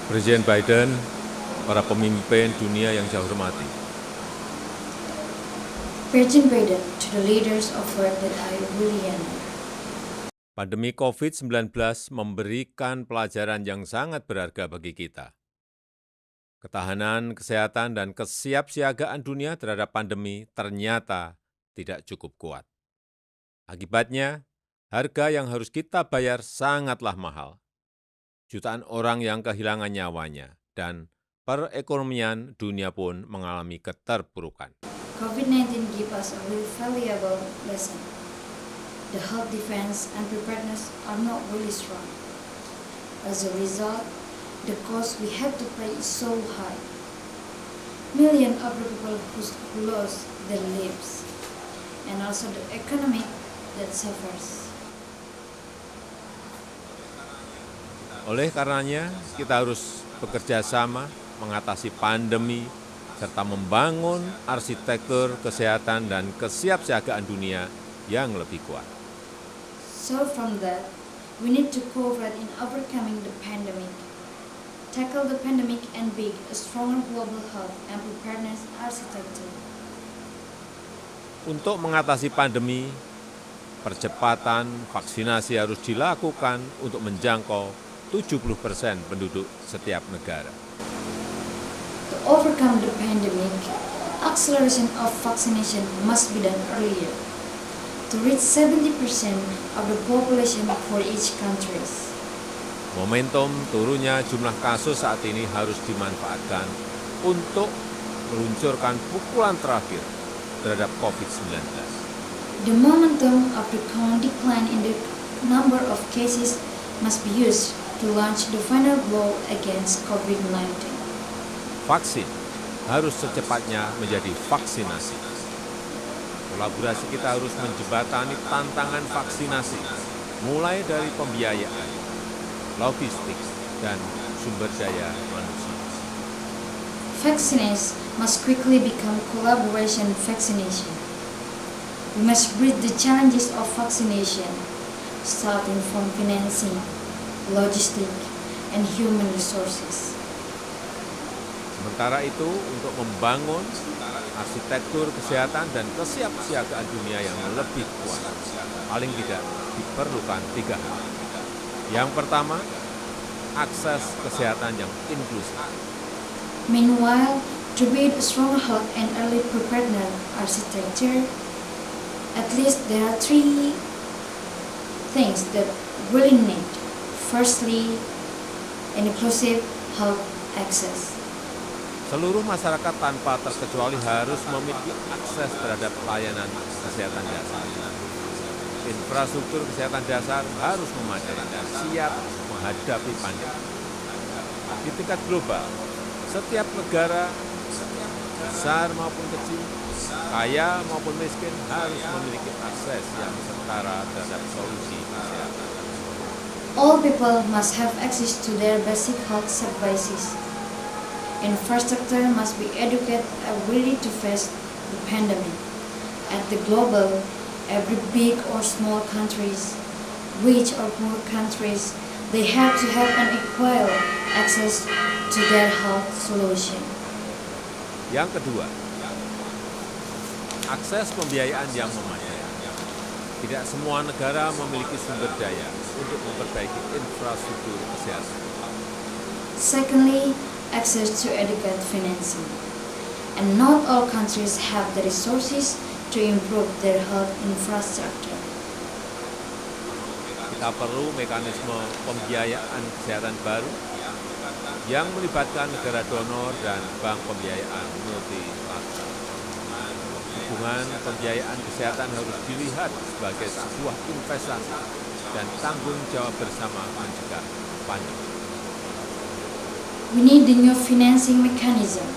Presiden Biden, para pemimpin dunia yang saya hormati. President Biden, to the leaders of world that I really honor. Pandemi COVID-19 memberikan pelajaran yang sangat berharga bagi kita. Ketahanan kesehatan dan kesiapsiagaan dunia terhadap pandemi ternyata tidak cukup kuat. Akibatnya, harga yang harus kita bayar sangatlah mahal. Jutaan orang yang kehilangan nyawanya dan perekonomian dunia pun mengalami keterpurukan. COVID-19 gave us a really valuable lesson. The health defense and preparedness are not really strong. As a result, the cost we have to pay is so high. Millions of the people who lost their lives, and also the economy that suffers. Oleh karenanya, kita harus bekerja sama mengatasi pandemi serta membangun arsitektur kesehatan dan kesiapsiagaan dunia yang lebih kuat. So from that, we need to cooperate in overcoming the pandemic. Tackle the pandemic and build a stronger global health and preparedness architecture. Untuk mengatasi pandemi, percepatan vaksinasi harus dilakukan untuk menjangkau 70% penduduk setiap negara. To overcome the pandemic, acceleration of vaccination must be done earlier to reach 70% of the population for each country. Momentum turunnya jumlah kasus saat ini harus dimanfaatkan untuk meluncurkan pukulan terakhir terhadap COVID-19. The momentum of the current decline in the number of cases must be used to launch the final blow against COVID-19. Vaksin harus secepatnya menjadi vaksinasi. Kolaborasi kita harus menjembatani tantangan vaksinasi, mulai dari pembiayaan, logistik, dan sumber daya manusia. Vaccines must quickly become collaboration vaccination. We must bridge the challenges of vaccination, starting from financing, logistic, and human resources. Sementara itu, untuk membangun arsitektur kesehatan dan kesiapsiagaan dunia yang lebih kuat, paling tidak diperlukan 3 hal. Yang pertama, akses kesehatan yang inklusif. Meanwhile, to build a stronger health and early preparedness architecture, at least there are 3 things that really need. Firstly, an inclusive health access. Seluruh masyarakat tanpa terkecuali harus memiliki akses terhadap layanan kesehatan dasar. Infrastruktur kesehatan dasar harus memadai dan siap menghadapi pandemi. Di tingkat global, setiap negara, besar maupun kecil, kaya maupun miskin, harus memiliki akses yang setara terhadap solusi kesehatan. All people must have access to their basic health services. Infrastructure must be educated and ready to face the pandemic. At the global, every big or small countries, rich or poor countries, they have to have an equal access to their health solution. Yang kedua, akses pembiayaan yang memadai. Tidak semua negara memiliki sumber daya untuk memperbaiki infrastruktur kesehatan. Secondly, access to adequate financing. And not all countries have the resources to improve their health infrastructure. Kita perlu mekanisme pembiayaan kesehatan baru yang melibatkan negara donor dan bank pembiayaan multilateral. Hubungan pembiayaan kesehatan harus dilihat sebagai sebuah investasi dan tanggung jawab bersama mencegah pandemi. We need the new financing mechanism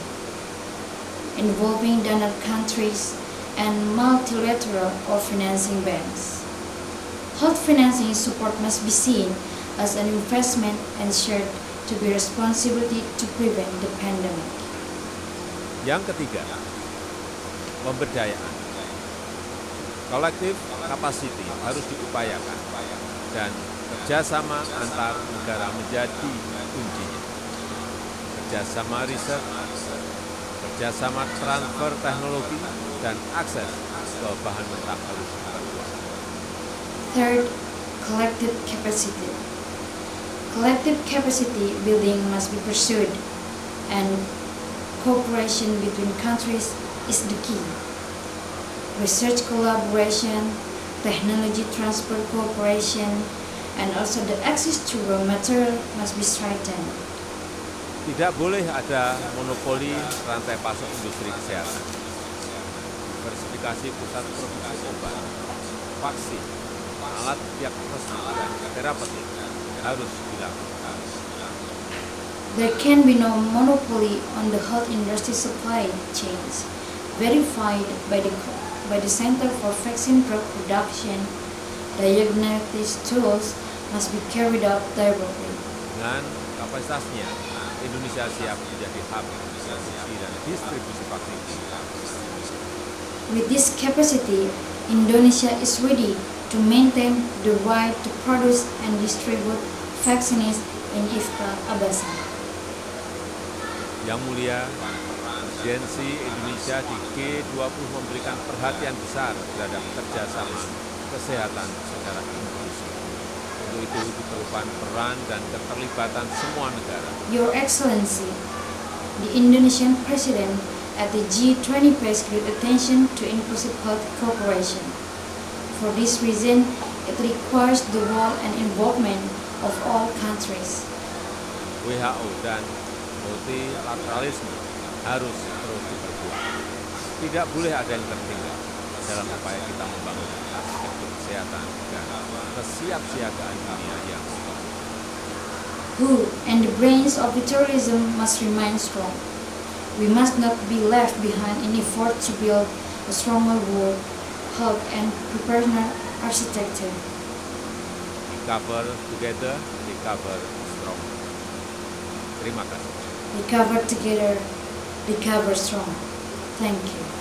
involving donor countries and multilateral or financing banks. Health financing support must be seen as an investment and shared to be responsibility to prevent the pandemic. Yang ketiga, pemberdayaan. Collective capacity harus diupayakan dan kerjasama antar negara menjadi kuncinya. kerjasama riset, kerjasama transfer teknologi, dan akses ke bahan mentah harus diperkuat. Third, collective capacity. Collective capacity building must be pursued, and cooperation between countries is the key. Research collaboration, technology transfer cooperation, and also the access to raw material must be strengthened. Tidak boleh ada monopoli rantai pasok industri kesehatan. Diversifikasi pusat produksi obat, vaksin, alat diagnosis, dan terapeutik harus dilakukan. There can be no monopoly on the health industry supply chains, verified by the Center for Vaccine Drug Production. Diagnostic tools must be carried out directly. Dengan kapasitasnya, Indonesia siap menjadi hub produksi dan distribusi vaksin. With this capacity, Indonesia is ready to maintain the right to produce and distribute vaccines in IFPRA Abasan. Yang mulia, presidensi Indonesia di G20 memberikan perhatian besar terhadap kerjasama kesehatan secara inklusif. Untuk itu diperlukan peran dan keterlibatan semua negara. Your Excellency, the Indonesian President at the G20 pays great attention to inclusive health cooperation. For this reason, it requires the role and involvement of all countries. WHO dan multilateralisme harus terus diperkuat. Tidak boleh ada yang tertinggal dalam upaya kita membangun arsitektur kesehatan dan kesiapsiagaan dunia yang Who and the brains of the terrorism must remain strong. We must not be left behind in effort to build a stronger world, health and preparedness architecture. recover together, recover strong. Terima kasih. Recover together, recover strong. Thank you.